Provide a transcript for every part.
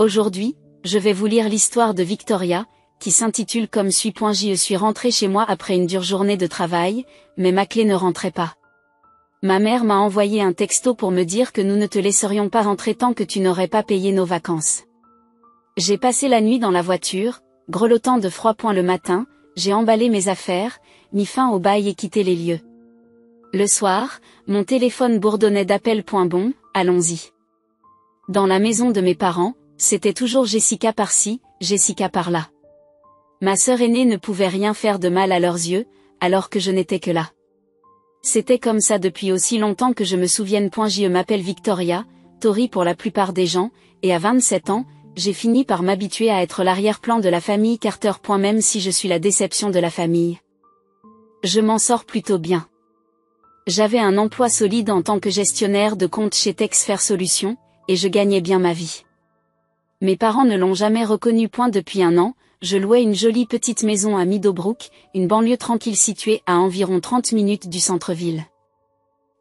Aujourd'hui, je vais vous lire l'histoire de Victoria, qui s'intitule comme suit. Je suis rentrée chez moi après une dure journée de travail, mais ma clé ne rentrait pas. Ma mère m'a envoyé un texto pour me dire que nous ne te laisserions pas rentrer tant que tu n'aurais pas payé nos vacances. J'ai passé la nuit dans la voiture, grelottant de froid. Le matin, j'ai emballé mes affaires, mis fin au bail et quitté les lieux. Le soir, mon téléphone bourdonnait d'appels. Bon, allons-y. Dans la maison de mes parents, c'était toujours Jessica par-ci, Jessica par-là. Ma sœur aînée ne pouvait rien faire de mal à leurs yeux, alors que je n'étais que là. C'était comme ça depuis aussi longtemps que je me souvienne. Je m'appelle Victoria, Tori pour la plupart des gens, et à 27 ans, j'ai fini par m'habituer à être l'arrière-plan de la famille Carter. Même si je suis la déception de la famille. Je m'en sors plutôt bien. J'avais un emploi solide en tant que gestionnaire de compte chez Texfer Solutions, et je gagnais bien ma vie. Mes parents ne l'ont jamais reconnu. Depuis un an, je louais une jolie petite maison à Meadowbrook, une banlieue tranquille située à environ 30 minutes du centre-ville.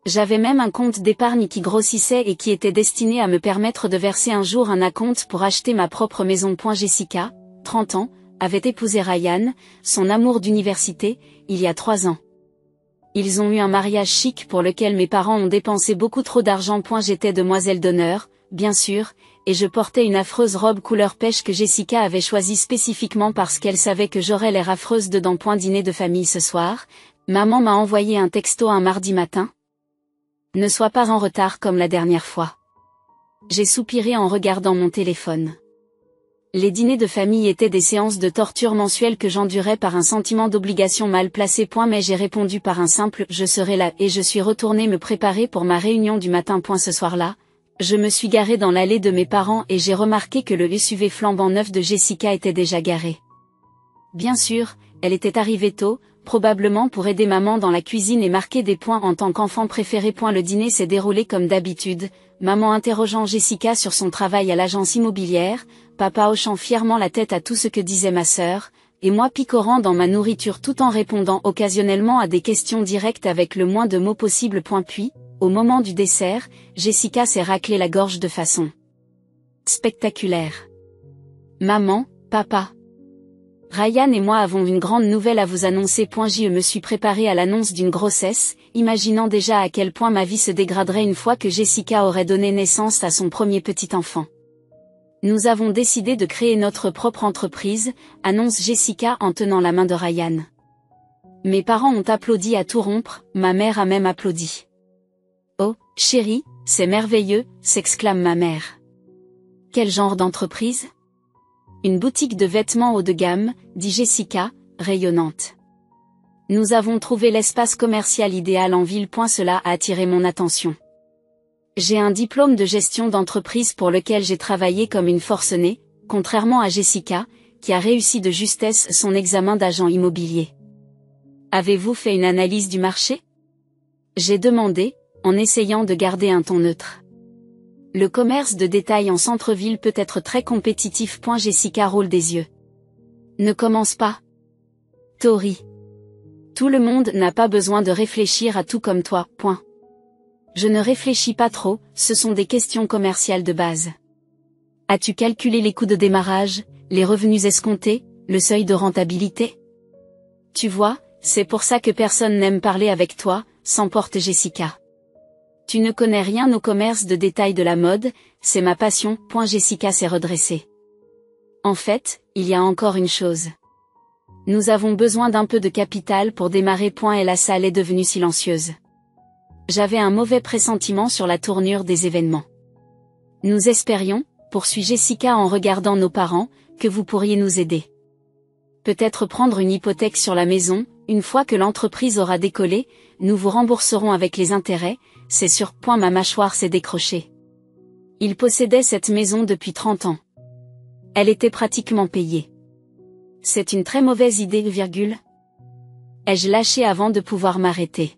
J'avais même un compte d'épargne qui grossissait et qui était destiné à me permettre de verser un jour un acompte pour acheter ma propre maison. Jessica, 30 ans, avait épousé Ryan, son amour d'université, il y a 3 ans. Ils ont eu un mariage chic pour lequel mes parents ont dépensé beaucoup trop d'argent. J'étais demoiselle d'honneur, bien sûr, et je portais une affreuse robe couleur pêche que Jessica avait choisie spécifiquement parce qu'elle savait que j'aurais l'air affreuse dedans. Dîner de famille ce soir, maman m'a envoyé un texto un mardi matin. Ne sois pas en retard comme la dernière fois. J'ai soupiré en regardant mon téléphone. Les dîners de famille étaient des séances de torture mensuelles que j'endurais par un sentiment d'obligation mal placé. Mais j'ai répondu par un simple « je serai là » et je suis retournée me préparer pour ma réunion du matin. Ce soir-là, je me suis garée dans l'allée de mes parents et j'ai remarqué que le SUV flambant neuf de Jessica était déjà garé. Bien sûr, elle était arrivée tôt, probablement pour aider maman dans la cuisine et marquer des points en tant qu'enfant préféré. Le dîner s'est déroulé comme d'habitude, maman interrogeant Jessica sur son travail à l'agence immobilière, papa hochant fièrement la tête à tout ce que disait ma sœur, et moi picorant dans ma nourriture tout en répondant occasionnellement à des questions directes avec le moins de mots possible. Puis, au moment du dessert, Jessica s'est raclé la gorge de façon spectaculaire. Maman, papa. Ryan et moi avons une grande nouvelle à vous annoncer. Je me suis préparée à l'annonce d'une grossesse, imaginant déjà à quel point ma vie se dégraderait une fois que Jessica aurait donné naissance à son premier petit enfant. Nous avons décidé de créer notre propre entreprise, annonce Jessica en tenant la main de Ryan. Mes parents ont applaudi à tout rompre, ma mère a même applaudi. Oh, chérie, c'est merveilleux, s'exclame ma mère. Quel genre d'entreprise ? Une boutique de vêtements haut de gamme, dit Jessica, rayonnante. Nous avons trouvé l'espace commercial idéal en ville. Cela a attiré mon attention. J'ai un diplôme de gestion d'entreprise pour lequel j'ai travaillé comme une forcenée, contrairement à Jessica, qui a réussi de justesse son examen d'agent immobilier. Avez-vous fait une analyse du marché ? J'ai demandé, en essayant de garder un ton neutre. Le commerce de détail en centre-ville peut être très compétitif. Jessica roule des yeux. Ne commence pas. Tori. Tout le monde n'a pas besoin de réfléchir à tout comme toi. Je ne réfléchis pas trop, ce sont des questions commerciales de base. As-tu calculé les coûts de démarrage, les revenus escomptés, le seuil de rentabilité ? Tu vois, c'est pour ça que personne n'aime parler avec toi, s'emporte Jessica. Tu ne connais rien au commerce de détail de la mode, c'est ma passion. Jessica s'est redressée. En fait, il y a encore une chose. Nous avons besoin d'un peu de capital pour démarrer. Et la salle est devenue silencieuse. J'avais un mauvais pressentiment sur la tournure des événements. Nous espérions, poursuit Jessica en regardant nos parents, que vous pourriez nous aider. Peut-être prendre une hypothèque sur la maison, une fois que l'entreprise aura décollé, nous vous rembourserons avec les intérêts, c'est sûr. Ma mâchoire s'est décrochée. Il possédait cette maison depuis 30 ans. Elle était pratiquement payée. C'est une très mauvaise idée, ai-je lâché avant de pouvoir m'arrêter.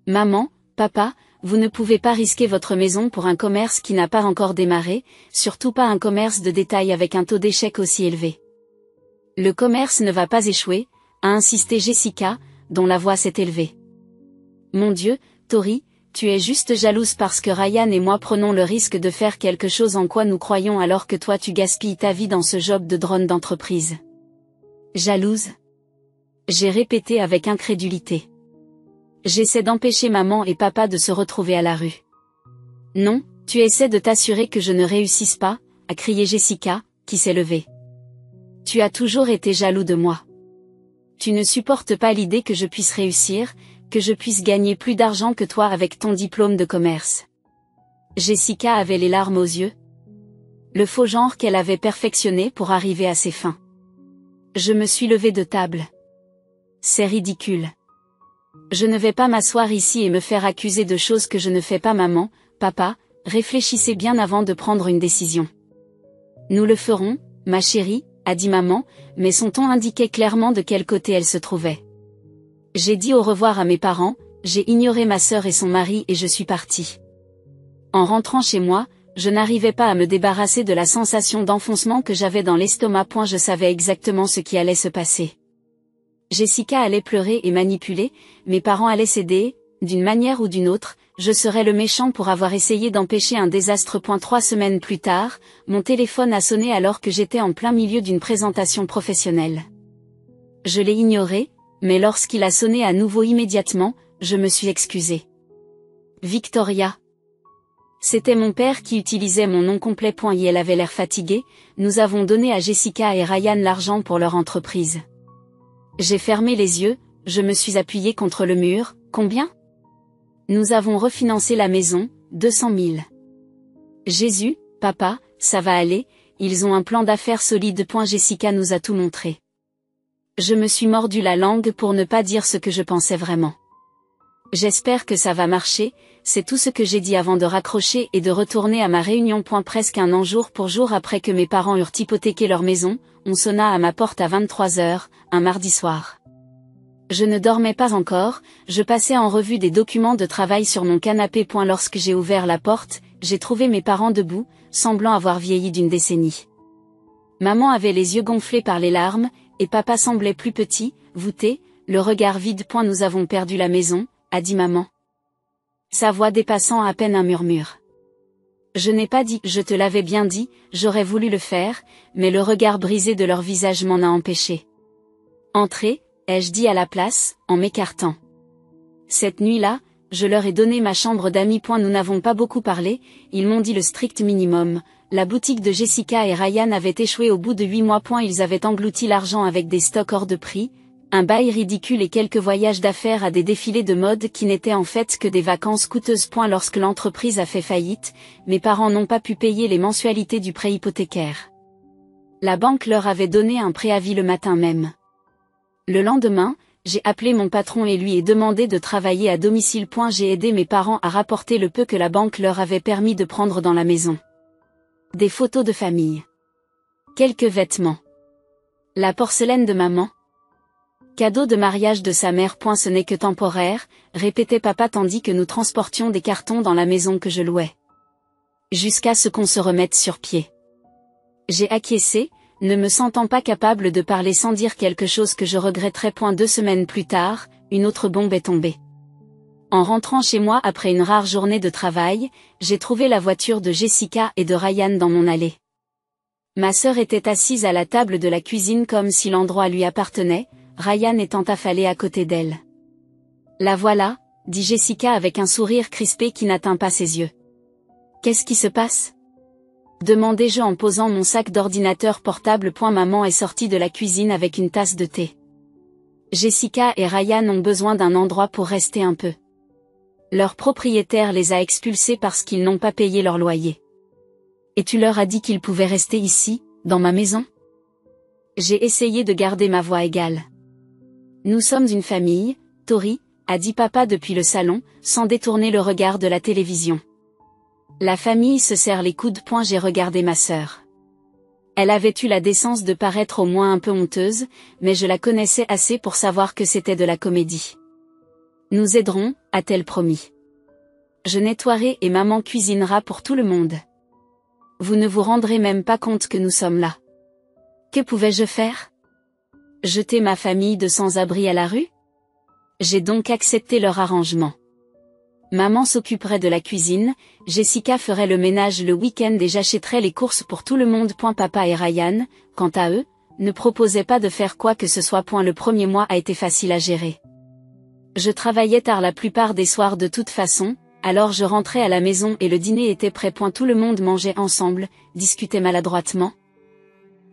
Maman, papa, vous ne pouvez pas risquer votre maison pour un commerce qui n'a pas encore démarré, surtout pas un commerce de détail avec un taux d'échec aussi élevé. Le commerce ne va pas échouer, a insisté Jessica, dont la voix s'est élevée. Mon Dieu, Tori, tu es juste jalouse parce que Ryan et moi prenons le risque de faire quelque chose en quoi nous croyons alors que toi tu gaspilles ta vie dans ce job de drone d'entreprise. Jalouse? J'ai répété avec incrédulité. J'essaie d'empêcher maman et papa de se retrouver à la rue. Non, tu essaies de t'assurer que je ne réussisse pas, a crié Jessica, qui s'est levée. Tu as toujours été jaloux de moi. Tu ne supportes pas l'idée que je puisse réussir, que je puisse gagner plus d'argent que toi avec ton diplôme de commerce. Jessica avait les larmes aux yeux. Le faux genre qu'elle avait perfectionné pour arriver à ses fins. Je me suis levée de table. C'est ridicule. Je ne vais pas m'asseoir ici et me faire accuser de choses que je ne fais pas maman, papa, réfléchissez bien avant de prendre une décision. Nous le ferons, ma chérie, a dit maman, mais son ton indiquait clairement de quel côté elle se trouvait. J'ai dit au revoir à mes parents, j'ai ignoré ma sœur et son mari et je suis partie. En rentrant chez moi, je n'arrivais pas à me débarrasser de la sensation d'enfoncement que j'avais dans l'estomac. Je savais exactement ce qui allait se passer. Jessica allait pleurer et manipuler, mes parents allaient céder, d'une manière ou d'une autre, je serais le méchant pour avoir essayé d'empêcher un désastre. 3 semaines plus tard, mon téléphone a sonné alors que j'étais en plein milieu d'une présentation professionnelle. Je l'ai ignoré, mais lorsqu'il a sonné à nouveau immédiatement, je me suis excusée. Victoria. C'était mon père qui utilisait mon nom complet. Et elle avait l'air fatiguée, nous avons donné à Jessica et Ryan l'argent pour leur entreprise. J'ai fermé les yeux, je me suis appuyée contre le mur, combien? Nous avons refinancé la maison, 200 000. Jésus, papa, ça va aller, ils ont un plan d'affaires solide. Jessica nous a tout montré. Je me suis mordu la langue pour ne pas dire ce que je pensais vraiment. J'espère que ça va marcher, c'est tout ce que j'ai dit avant de raccrocher et de retourner à ma réunion. Presque un an jour pour jour après que mes parents eurent hypothéqué leur maison, on sonna à ma porte à 23h, un mardi soir. Je ne dormais pas encore, je passais en revue des documents de travail sur mon canapé. Lorsque j'ai ouvert la porte, j'ai trouvé mes parents debout, semblant avoir vieilli d'une décennie. Maman avait les yeux gonflés par les larmes, et papa semblait plus petit, voûté, le regard vide. Nous avons perdu la maison, a dit maman. Sa voix dépassant à peine un murmure. Je n'ai pas dit, je te l'avais bien dit, j'aurais voulu le faire, mais le regard brisé de leur visage m'en a empêché. Entrez, ai-je dit à la place, en m'écartant. Cette nuit-là, je leur ai donné ma chambre d'amis. Nous n'avons pas beaucoup parlé, ils m'ont dit le strict minimum. La boutique de Jessica et Ryan avait échoué au bout de 8 mois. Ils avaient englouti l'argent avec des stocks hors de prix, un bail ridicule et quelques voyages d'affaires à des défilés de mode qui n'étaient en fait que des vacances coûteuses. Lorsque l'entreprise a fait faillite, mes parents n'ont pas pu payer les mensualités du prêt hypothécaire. La banque leur avait donné un préavis le matin même. Le lendemain, j'ai appelé mon patron et lui ai demandé de travailler à domicile. J'ai aidé mes parents à rapporter le peu que la banque leur avait permis de prendre dans la maison. Des photos de famille. Quelques vêtements. La porcelaine de maman. Cadeau de mariage de sa mère. Ce n'est que temporaire, répétait papa tandis que nous transportions des cartons dans la maison que je louais. Jusqu'à ce qu'on se remette sur pied. J'ai acquiescé, ne me sentant pas capable de parler sans dire quelque chose que je regretterais. 2 semaines plus tard, une autre bombe est tombée. En rentrant chez moi après une rare journée de travail, j'ai trouvé la voiture de Jessica et de Ryan dans mon allée. Ma sœur était assise à la table de la cuisine comme si l'endroit lui appartenait, Ryan étant affalé à côté d'elle. La voilà, dit Jessica avec un sourire crispé qui n'atteint pas ses yeux. Qu'est-ce qui se passe? Demandai-je en posant mon sac d'ordinateur portable. Maman est sortie de la cuisine avec une tasse de thé. Jessica et Ryan ont besoin d'un endroit pour rester un peu. Leur propriétaire les a expulsés parce qu'ils n'ont pas payé leur loyer. Et tu leur as dit qu'ils pouvaient rester ici, dans ma maison? J'ai essayé de garder ma voix égale. Nous sommes une famille, Tori, a dit papa depuis le salon, sans détourner le regard de la télévision. La famille se serre les coudes. J'ai regardé ma sœur. Elle avait eu la décence de paraître au moins un peu honteuse, mais je la connaissais assez pour savoir que c'était de la comédie. Nous aiderons, a-t-elle promis. Je nettoierai et maman cuisinera pour tout le monde. Vous ne vous rendrez même pas compte que nous sommes là. Que pouvais-je faire? Jeter ma famille de sans-abri à la rue? J'ai donc accepté leur arrangement. Maman s'occuperait de la cuisine, Jessica ferait le ménage le week-end et j'achèterais les courses pour tout le monde. Papa et Ryan, quant à eux, ne proposaient pas de faire quoi que ce soit. Le premier mois a été facile à gérer. Je travaillais tard la plupart des soirs de toute façon, alors je rentrais à la maison et le dîner était prêt. Tout le monde mangeait ensemble, discutait maladroitement,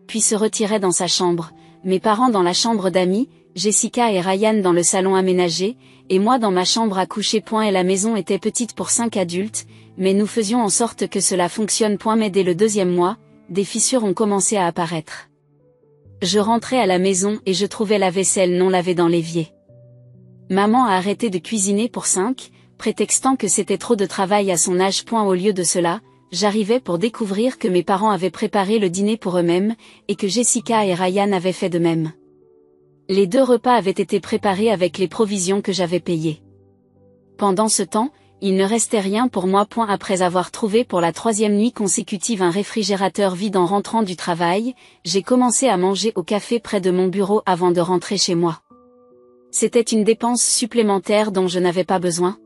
puis se retirait dans sa chambre, mes parents dans la chambre d'amis, Jessica et Ryan dans le salon aménagé, et moi dans ma chambre à coucher. Et la maison était petite pour 5 adultes, mais nous faisions en sorte que cela fonctionne. Mais dès le deuxième mois, des fissures ont commencé à apparaître. Je rentrais à la maison et je trouvais la vaisselle non lavée dans l'évier. Maman a arrêté de cuisiner pour 5, prétextant que c'était trop de travail à son âge. Au lieu de cela, j'arrivais pour découvrir que mes parents avaient préparé le dîner pour eux-mêmes, et que Jessica et Ryan avaient fait de même. Les 2 repas avaient été préparés avec les provisions que j'avais payées. Pendant ce temps, il ne restait rien pour moi. Après avoir trouvé pour la 3e nuit consécutive un réfrigérateur vide en rentrant du travail, j'ai commencé à manger au café près de mon bureau avant de rentrer chez moi. C'était une dépense supplémentaire dont je n'avais pas besoin.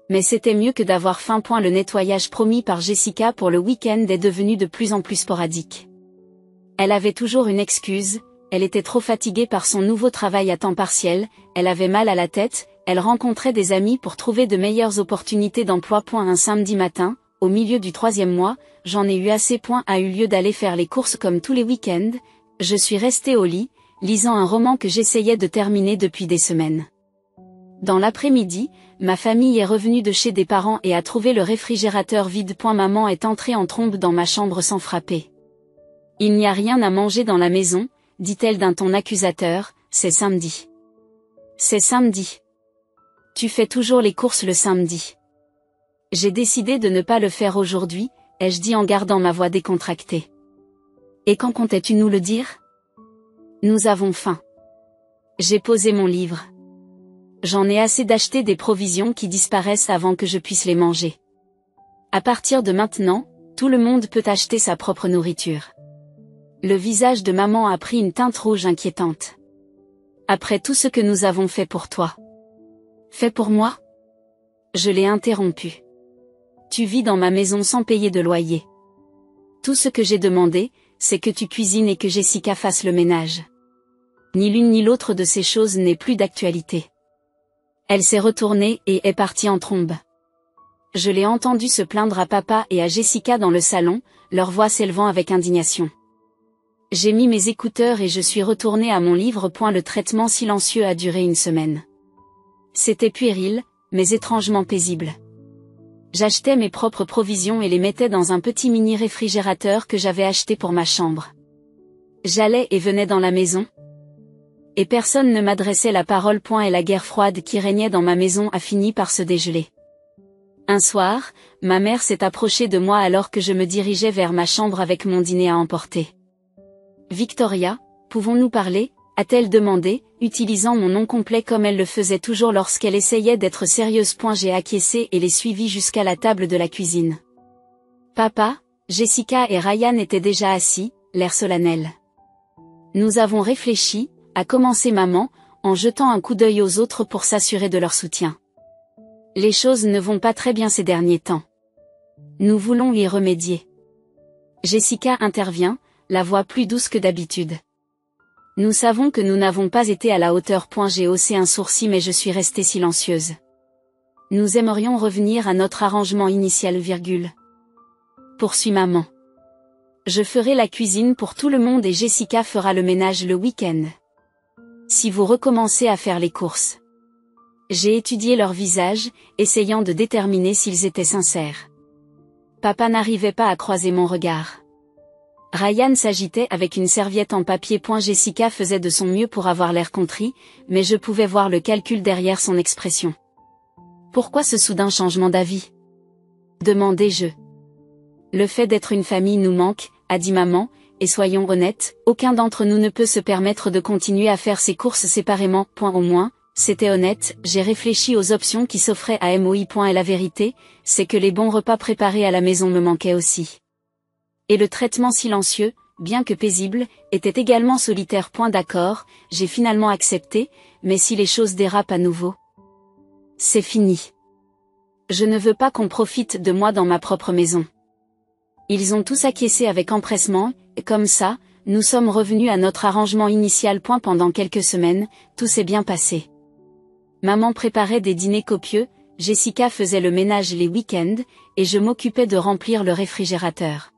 Mais c'était mieux que d'avoir faim. Le nettoyage promis par Jessica pour le week-end est devenu de plus en plus sporadique. Elle avait toujours une excuse, elle était trop fatiguée par son nouveau travail à temps partiel, elle avait mal à la tête, elle rencontrait des amis pour trouver de meilleures opportunités d'emploi. Un samedi matin, au milieu du 3e mois, j'en ai eu assez. A eu lieu d'aller faire les courses comme tous les week-ends, je suis restée au lit, lisant un roman que j'essayais de terminer depuis des semaines. Dans l'après-midi, ma famille est revenue de chez des parents et a trouvé le réfrigérateur vide. Maman est entrée en trombe dans ma chambre sans frapper. Il n'y a rien à manger dans la maison, dit-elle d'un ton accusateur, c'est samedi. C'est samedi. Tu fais toujours les courses le samedi. J'ai décidé de ne pas le faire aujourd'hui, ai-je dit en gardant ma voix décontractée. Et quand comptais-tu nous le dire? Nous avons faim. J'ai posé mon livre. J'en ai assez d'acheter des provisions qui disparaissent avant que je puisse les manger. À partir de maintenant, tout le monde peut acheter sa propre nourriture. Le visage de maman a pris une teinte rouge inquiétante. Après tout ce que nous avons fait pour toi. Fait pour moi? Je l'ai interrompu. Tu vis dans ma maison sans payer de loyer. Tout ce que j'ai demandé, c'est que tu cuisines et que Jessica fasse le ménage. Ni l'une ni l'autre de ces choses n'est plus d'actualité. Elle s'est retournée et est partie en trombe. Je l'ai entendu se plaindre à papa et à Jessica dans le salon, leur voix s'élevant avec indignation. J'ai mis mes écouteurs et je suis retournée à mon livre. Le traitement silencieux a duré une semaine. C'était puéril, mais étrangement paisible. J'achetais mes propres provisions et les mettais dans un petit mini réfrigérateur que j'avais acheté pour ma chambre. J'allais et venais dans la maison. Et personne ne m'adressait la parole. Et la guerre froide qui régnait dans ma maison a fini par se dégeler. Un soir, ma mère s'est approchée de moi alors que je me dirigeais vers ma chambre avec mon dîner à emporter. « Victoria, pouvons-nous parler ?» a-t-elle demandé, utilisant mon nom complet comme elle le faisait toujours lorsqu'elle essayait d'être sérieuse. J'ai acquiescé et l'ai suivie jusqu'à la table de la cuisine. Papa, Jessica et Ryan étaient déjà assis, l'air solennel. Nous avons réfléchi, a commencé maman, en jetant un coup d'œil aux autres pour s'assurer de leur soutien. Les choses ne vont pas très bien ces derniers temps. Nous voulons y remédier. Jessica intervient, la voix plus douce que d'habitude. Nous savons que nous n'avons pas été à la hauteur. J'ai haussé un sourcil mais je suis restée silencieuse. Nous aimerions revenir à notre arrangement initial. Poursuit maman. Je ferai la cuisine pour tout le monde et Jessica fera le ménage le week-end. Si vous recommencez à faire les courses. J'ai étudié leur visage, essayant de déterminer s'ils étaient sincères. Papa n'arrivait pas à croiser mon regard. Ryan s'agitait avec une serviette en papier. Jessica faisait de son mieux pour avoir l'air contrit, mais je pouvais voir le calcul derrière son expression. Pourquoi ce soudain changement d'avis? Demandai-je. Le fait d'être une famille nous manque, a dit maman, et soyons honnêtes, aucun d'entre nous ne peut se permettre de continuer à faire ses courses séparément. Au moins, c'était honnête, j'ai réfléchi aux options qui s'offraient à moi. Et la vérité, c'est que les bons repas préparés à la maison me manquaient aussi. Et le traitement silencieux, bien que paisible, était également solitaire. D'accord, j'ai finalement accepté, mais si les choses dérapent à nouveau, c'est fini. Je ne veux pas qu'on profite de moi dans ma propre maison. Ils ont tous acquiescé avec empressement, et comme ça, nous sommes revenus à notre arrangement initial. Pendant quelques semaines, tout s'est bien passé. Maman préparait des dîners copieux, Jessica faisait le ménage les week-ends, et je m'occupais de remplir le réfrigérateur.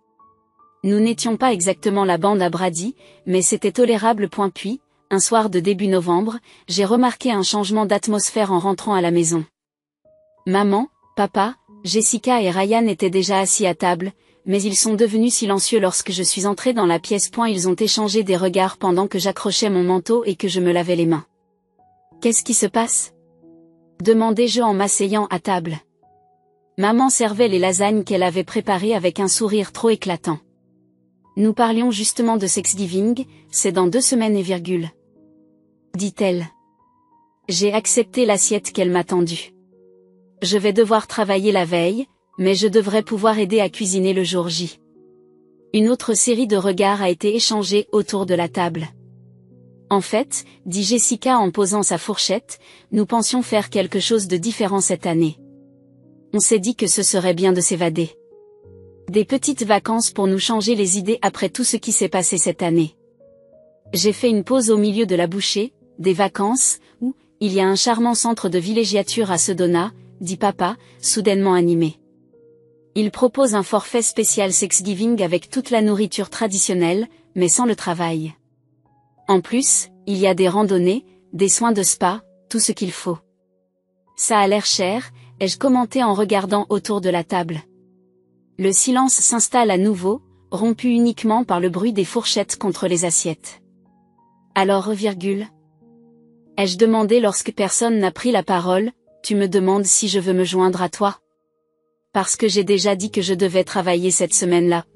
Nous n'étions pas exactement la bande à Brady, mais c'était tolérable. Puis, un soir de début novembre, j'ai remarqué un changement d'atmosphère en rentrant à la maison. Maman, papa, Jessica et Ryan étaient déjà assis à table, mais ils sont devenus silencieux lorsque je suis entrée dans la pièce. Ils ont échangé des regards pendant que j'accrochais mon manteau et que je me lavais les mains. Qu'est-ce qui se passe ? Demandai-je en m'asseyant à table. Maman servait les lasagnes qu'elle avait préparées avec un sourire trop éclatant. Nous parlions justement de Thanksgiving, c'est dans 2 semaines et virgule. Dit-elle. J'ai accepté l'assiette qu'elle m'a tendue. Je vais devoir travailler la veille, mais je devrais pouvoir aider à cuisiner le jour J. Une autre série de regards a été échangée autour de la table. En fait, dit Jessica en posant sa fourchette, nous pensions faire quelque chose de différent cette année. On s'est dit que ce serait bien de s'évader. Des petites vacances pour nous changer les idées après tout ce qui s'est passé cette année. J'ai fait une pause au milieu de la bouchée, des vacances, où il y a un charmant centre de villégiature à Sedona, dit papa, soudainement animé. Il propose un forfait spécial Thanksgiving avec toute la nourriture traditionnelle, mais sans le travail. En plus, il y a des randonnées, des soins de spa, tout ce qu'il faut. Ça a l'air cher, ai-je commenté en regardant autour de la table. Le silence s'installe à nouveau, rompu uniquement par le bruit des fourchettes contre les assiettes. Alors, ai-je demandé lorsque personne n'a pris la parole, tu me demandes si je veux me joindre à toi ? Parce que j'ai déjà dit que je devais travailler cette semaine-là.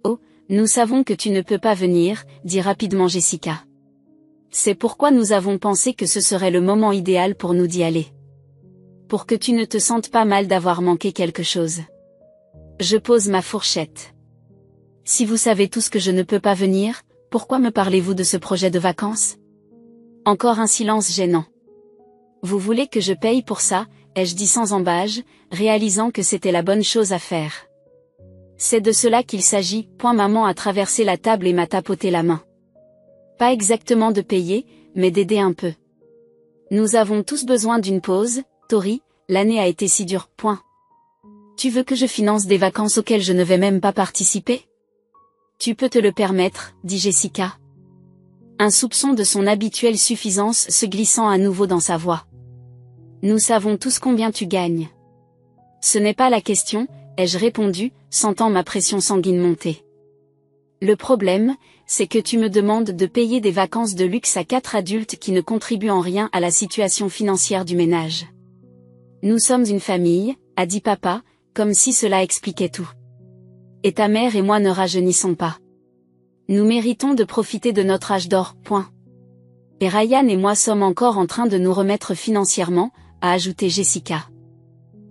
Oh, nous savons que tu ne peux pas venir, dit rapidement Jessica. C'est pourquoi nous avons pensé que ce serait le moment idéal pour nous d'y aller. Pour que tu ne te sentes pas mal d'avoir manqué quelque chose. Je pose ma fourchette. Si vous savez tous que je ne peux pas venir, pourquoi me parlez-vous de ce projet de vacances ? Encore un silence gênant. Vous voulez que je paye pour ça, ai-je dit sans embâge, réalisant que c'était la bonne chose à faire. C'est de cela qu'il s'agit. Maman a traversé la table et m'a tapoté la main. Pas exactement de payer, mais d'aider un peu. Nous avons tous besoin d'une pause, Tori, l'année a été si dure. Tu veux que je finance des vacances auxquelles je ne vais même pas participer ? Tu peux te le permettre, dit Jessica. Un soupçon de son habituelle suffisance se glissant à nouveau dans sa voix. Nous savons tous combien tu gagnes. Ce n'est pas la question, ai-je répondu, sentant ma pression sanguine monter. Le problème, c'est que tu me demandes de payer des vacances de luxe à 4 adultes qui ne contribuent en rien à la situation financière du ménage. Nous sommes une famille, a dit papa, comme si cela expliquait tout. Et ta mère et moi ne rajeunissons pas. Nous méritons de profiter de notre âge d'or. Et Ryan et moi sommes encore en train de nous remettre financièrement, a ajouté Jessica.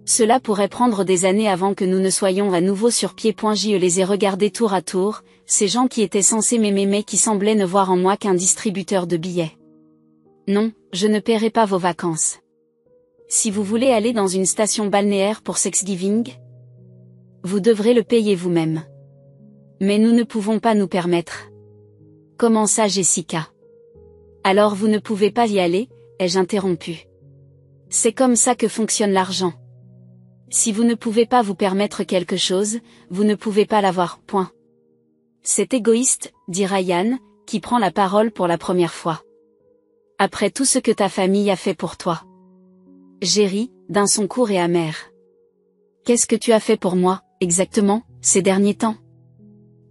Cela pourrait prendre des années avant que nous ne soyons à nouveau sur pied. Je les ai regardés tour à tour, ces gens qui étaient censés m'aimer mais qui semblaient ne voir en moi qu'un distributeur de billets. Non, je ne paierai pas vos vacances. Si vous voulez aller dans une station balnéaire pour Thanksgiving, vous devrez le payer vous-même. Mais nous ne pouvons pas nous permettre. Comment ça, Jessica ? Alors vous ne pouvez pas y aller, ai-je interrompu. C'est comme ça que fonctionne l'argent. Si vous ne pouvez pas vous permettre quelque chose, vous ne pouvez pas l'avoir. C'est égoïste, dit Ryan, qui prend la parole pour la première fois. Après tout ce que ta famille a fait pour toi. J'ai ri, d'un son court et amer. Qu'est-ce que tu as fait pour moi, exactement, ces derniers temps ?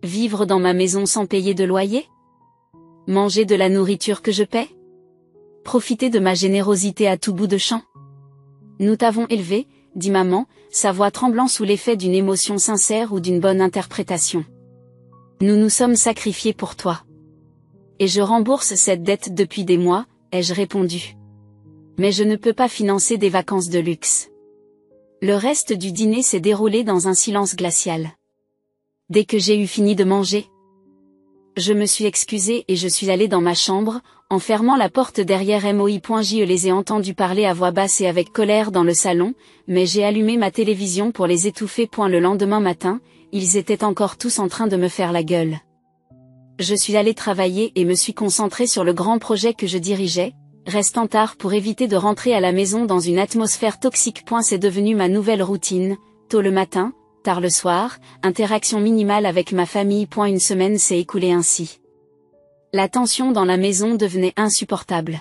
Vivre dans ma maison sans payer de loyer ? Manger de la nourriture que je paie ? Profiter de ma générosité à tout bout de champ ? Nous t'avons élevé, dit maman, sa voix tremblant sous l'effet d'une émotion sincère ou d'une bonne interprétation. Nous nous sommes sacrifiés pour toi. Et je rembourse cette dette depuis des mois, ai-je répondu. Mais je ne peux pas financer des vacances de luxe. Le reste du dîner s'est déroulé dans un silence glacial. Dès que j'ai eu fini de manger, Je me suis excusée et je suis allée dans ma chambre, en fermant la porte derrière moi. Je les ai entendus parler à voix basse et avec colère dans le salon, mais j'ai allumé ma télévision pour les étouffer. Le lendemain matin, ils étaient encore tous en train de me faire la gueule. Je suis allée travailler et me suis concentrée sur le grand projet que je dirigeais, restant tard pour éviter de rentrer à la maison dans une atmosphère toxique. C'est devenu ma nouvelle routine, tôt le matin, tard le soir, interaction minimale avec ma famille. Une semaine s'est écoulée ainsi. La tension dans la maison devenait insupportable.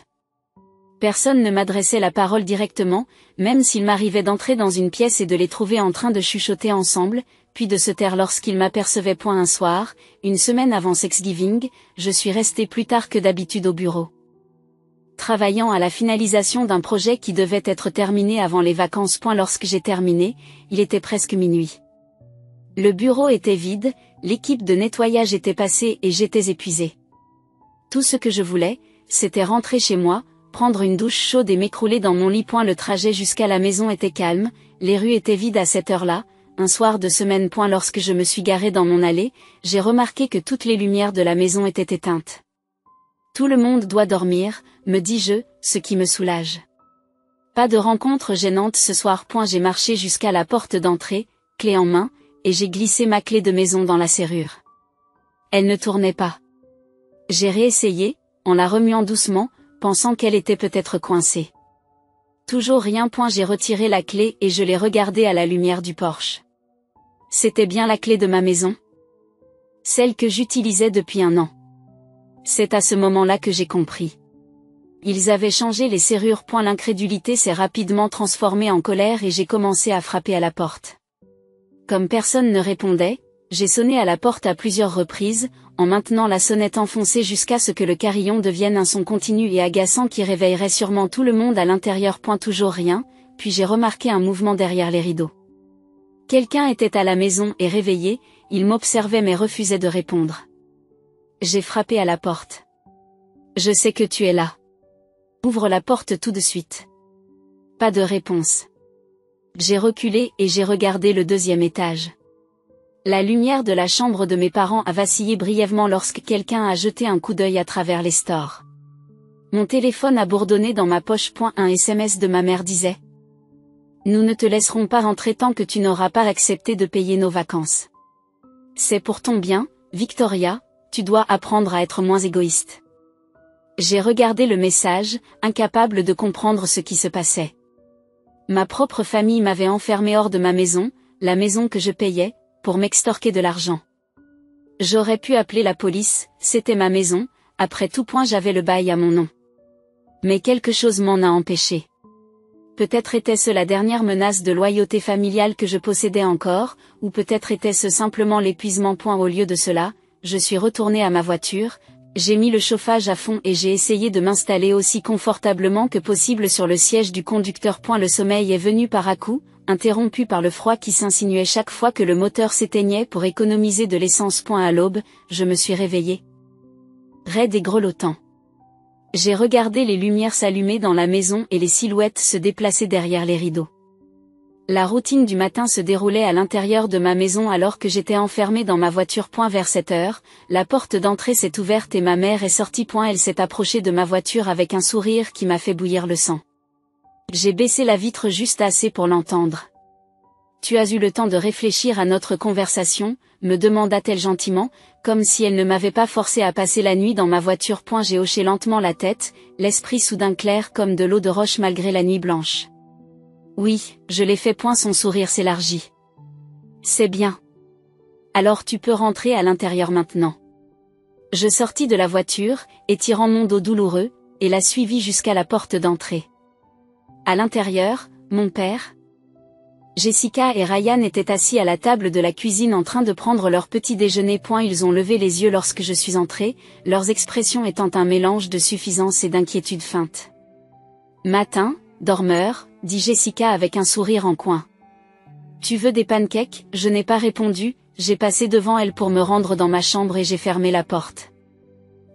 Personne ne m'adressait la parole directement, même s'il m'arrivait d'entrer dans une pièce et de les trouver en train de chuchoter ensemble, puis de se taire lorsqu'ils m'apercevaient. Un soir, une semaine avant Thanksgiving, je suis restée plus tard que d'habitude au bureau. Travaillant à la finalisation d'un projet qui devait être terminé avant les vacances. Lorsque j'ai terminé, il était presque minuit. Le bureau était vide, l'équipe de nettoyage était passée et j'étais épuisée. Tout ce que je voulais, c'était rentrer chez moi, prendre une douche chaude et m'écrouler dans mon lit. Le trajet jusqu'à la maison était calme, les rues étaient vides à cette heure-là, un soir de semaine. Lorsque je me suis garée dans mon allée, j'ai remarqué que toutes les lumières de la maison étaient éteintes. Tout le monde doit dormir, me dis-je, ce qui me soulage. Pas de rencontre gênante ce soir. J'ai marché jusqu'à la porte d'entrée, clé en main, et j'ai glissé ma clé de maison dans la serrure. Elle ne tournait pas. J'ai réessayé, en la remuant doucement, pensant qu'elle était peut-être coincée. Toujours rien. J'ai retiré la clé et je l'ai regardée à la lumière du porche. C'était bien la clé de ma maison. Celle que j'utilisais depuis un an. C'est à ce moment-là que j'ai compris. Ils avaient changé les serrures. L'incrédulité s'est rapidement transformée en colère et j'ai commencé à frapper à la porte. Comme personne ne répondait, j'ai sonné à la porte à plusieurs reprises, en maintenant la sonnette enfoncée jusqu'à ce que le carillon devienne un son continu et agaçant qui réveillerait sûrement tout le monde à l'intérieur. Toujours rien, puis j'ai remarqué un mouvement derrière les rideaux. Quelqu'un était à la maison et réveillé, il m'observait mais refusait de répondre. J'ai frappé à la porte. Je sais que tu es là. Ouvre la porte tout de suite. Pas de réponse. J'ai reculé et j'ai regardé le deuxième étage. La lumière de la chambre de mes parents a vacillé brièvement lorsque quelqu'un a jeté un coup d'œil à travers les stores. Mon téléphone a bourdonné dans ma poche. Un SMS de ma mère disait: Nous ne te laisserons pas rentrer tant que tu n'auras pas accepté de payer nos vacances. C'est pour ton bien, Victoria, tu dois apprendre à être moins égoïste. J'ai regardé le message, incapable de comprendre ce qui se passait. Ma propre famille m'avait enfermé hors de ma maison, la maison que je payais, pour m'extorquer de l'argent. J'aurais pu appeler la police, c'était ma maison, après tout. J'avais le bail à mon nom. Mais quelque chose m'en a empêché. Peut-être était-ce la dernière menace de loyauté familiale que je possédais encore, ou peut-être était-ce simplement l'épuisement. Au lieu de cela, je suis retournée à ma voiture, j'ai mis le chauffage à fond et j'ai essayé de m'installer aussi confortablement que possible sur le siège du conducteur. Le sommeil est venu par à-coups, interrompu par le froid qui s'insinuait chaque fois que le moteur s'éteignait pour économiser de l'essence. À l'aube, je me suis réveillée. Raide et grelottant. J'ai regardé les lumières s'allumer dans la maison et les silhouettes se déplacer derrière les rideaux. La routine du matin se déroulait à l'intérieur de ma maison alors que j'étais enfermée dans ma voiture. Vers 7 heures, la porte d'entrée s'est ouverte et ma mère est sortie. Elle s'est approchée de ma voiture avec un sourire qui m'a fait bouillir le sang. J'ai baissé la vitre juste assez pour l'entendre. Tu as eu le temps de réfléchir à notre conversation, me demanda-t-elle gentiment, comme si elle ne m'avait pas forcé à passer la nuit dans ma voiture. J'ai hoché lentement la tête, l'esprit soudain clair comme de l'eau de roche malgré la nuit blanche. Oui, je l'ai fait. Son sourire s'élargit. C'est bien. Alors tu peux rentrer à l'intérieur maintenant. Je sortis de la voiture, étirant mon dos douloureux, et la suivis jusqu'à la porte d'entrée. À l'intérieur, mon père, Jessica et Ryan étaient assis à la table de la cuisine en train de prendre leur petit déjeuner. Ils ont levé les yeux lorsque je suis entrée, leurs expressions étant un mélange de suffisance et d'inquiétude feinte. Matin, dormeur, dit Jessica avec un sourire en coin. Tu veux des pancakes? Je n'ai pas répondu, j'ai passé devant elle pour me rendre dans ma chambre et j'ai fermé la porte.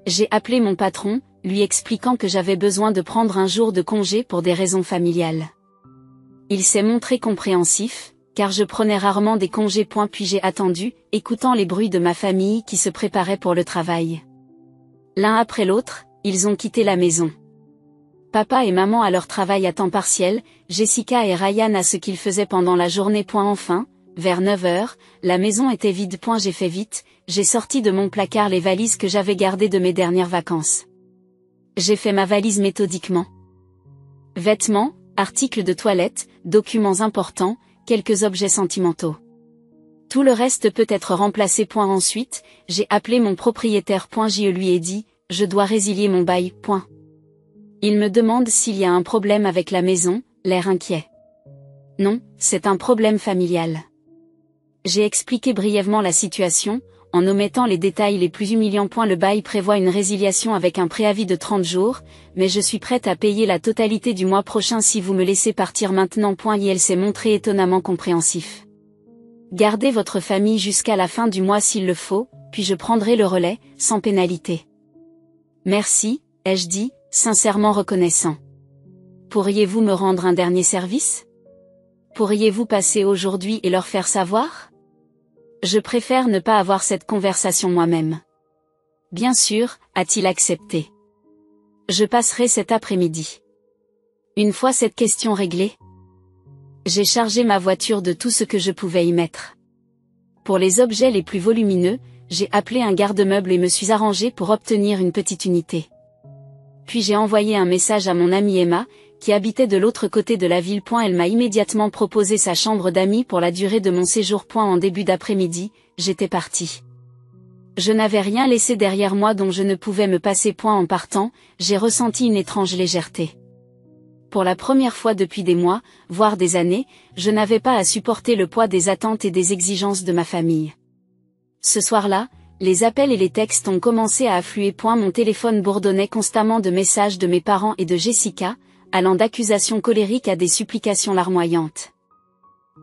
J'ai appelé mon patron, lui expliquant que j'avais besoin de prendre un jour de congé pour des raisons familiales. Il s'est montré compréhensif, car je prenais rarement des congés. Puis j'ai attendu, écoutant les bruits de ma famille qui se préparait pour le travail. L'un après l'autre, ils ont quitté la maison. Papa et maman à leur travail à temps partiel, Jessica et Ryan à ce qu'ils faisaient pendant la journée. Enfin, vers 9 heures, la maison était vide. J'ai fait vite, j'ai sorti de mon placard les valises que j'avais gardées de mes dernières vacances. J'ai fait ma valise méthodiquement. Vêtements, articles de toilette, documents importants, quelques objets sentimentaux. Tout le reste peut être remplacé. Ensuite, j'ai appelé mon propriétaire. Je lui ai dit, je dois résilier mon bail. Il me demande s'il y a un problème avec la maison, l'air inquiet. Non, c'est un problème familial. J'ai expliqué brièvement la situation, en omettant les détails les plus humiliants. Le bail prévoit une résiliation avec un préavis de 30 jours, mais je suis prête à payer la totalité du mois prochain si vous me laissez partir maintenant. Elle s'est montré étonnamment compréhensif. Gardez votre famille jusqu'à la fin du mois s'il le faut, puis je prendrai le relais, sans pénalité. Merci, ai-je dit, sincèrement reconnaissant. Pourriez-vous me rendre un dernier service? Pourriez-vous passer aujourd'hui et leur faire savoir? Je préfère ne pas avoir cette conversation moi-même. Bien sûr, a-t-il accepté. Je passerai cet après-midi. Une fois cette question réglée, j'ai chargé ma voiture de tout ce que je pouvais y mettre. Pour les objets les plus volumineux, j'ai appelé un garde-meuble et me suis arrangé pour obtenir une petite unité. Puis j'ai envoyé un message à mon amie Emma, qui habitait de l'autre côté de la ville. Elle m'a immédiatement proposé sa chambre d'amis pour la durée de mon séjour. En début d'après-midi, j'étais partie. Je n'avais rien laissé derrière moi dont je ne pouvais me passer. En partant, j'ai ressenti une étrange légèreté. Pour la première fois depuis des mois, voire des années, je n'avais pas à supporter le poids des attentes et des exigences de ma famille. Ce soir-là, les appels et les textes ont commencé à affluer. Mon téléphone bourdonnait constamment de messages de mes parents et de Jessica, allant d'accusations colériques à des supplications larmoyantes.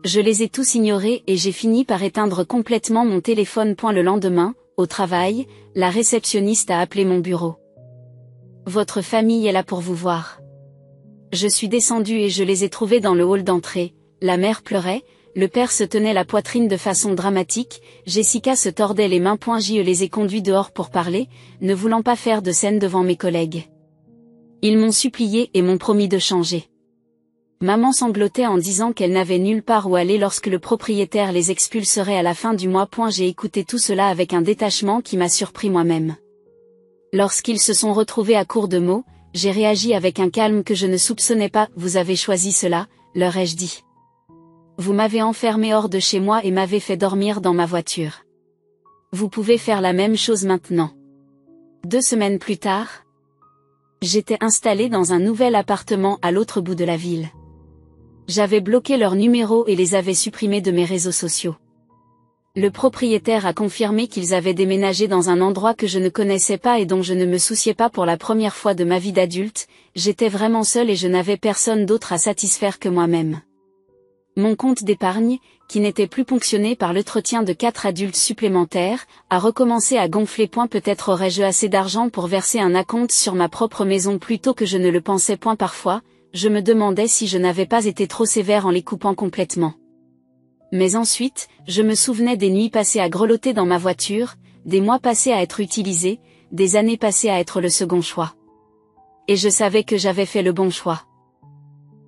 Je les ai tous ignorés et j'ai fini par éteindre complètement mon téléphone. Le lendemain, au travail, la réceptionniste a appelé mon bureau. Votre famille est là pour vous voir. Je suis descendue et je les ai trouvés dans le hall d'entrée. La mère pleurait, le père se tenait la poitrine de façon dramatique, Jessica se tordait les mains. Je les ai conduits dehors pour parler, ne voulant pas faire de scène devant mes collègues. Ils m'ont supplié et m'ont promis de changer. Maman sanglotait en disant qu'elle n'avait nulle part où aller lorsque le propriétaire les expulserait à la fin du mois. J'ai écouté tout cela avec un détachement qui m'a surpris moi-même. Lorsqu'ils se sont retrouvés à court de mots, j'ai réagi avec un calme que je ne soupçonnais pas. Vous avez choisi cela, leur ai-je dit. Vous m'avez enfermé hors de chez moi et m'avez fait dormir dans ma voiture. Vous pouvez faire la même chose maintenant. 2 semaines plus tard, j'étais installée dans un nouvel appartement à l'autre bout de la ville. J'avais bloqué leur numéro et les avais supprimés de mes réseaux sociaux. Le propriétaire a confirmé qu'ils avaient déménagé dans un endroit que je ne connaissais pas et dont je ne me souciais pas. Pour la première fois de ma vie d'adulte, j'étais vraiment seule et je n'avais personne d'autre à satisfaire que moi-même. Mon compte d'épargne, qui n'était plus ponctionné par l'entretien de 4 adultes supplémentaires, a recommencé à gonfler. Peut-être aurais-je assez d'argent pour verser un acompte sur ma propre maison plus tôt que je ne le pensais. Parfois, je me demandais si je n'avais pas été trop sévère en les coupant complètement. Mais ensuite, je me souvenais des nuits passées à grelotter dans ma voiture, des mois passés à être utilisés, des années passées à être le second choix. Et je savais que j'avais fait le bon choix.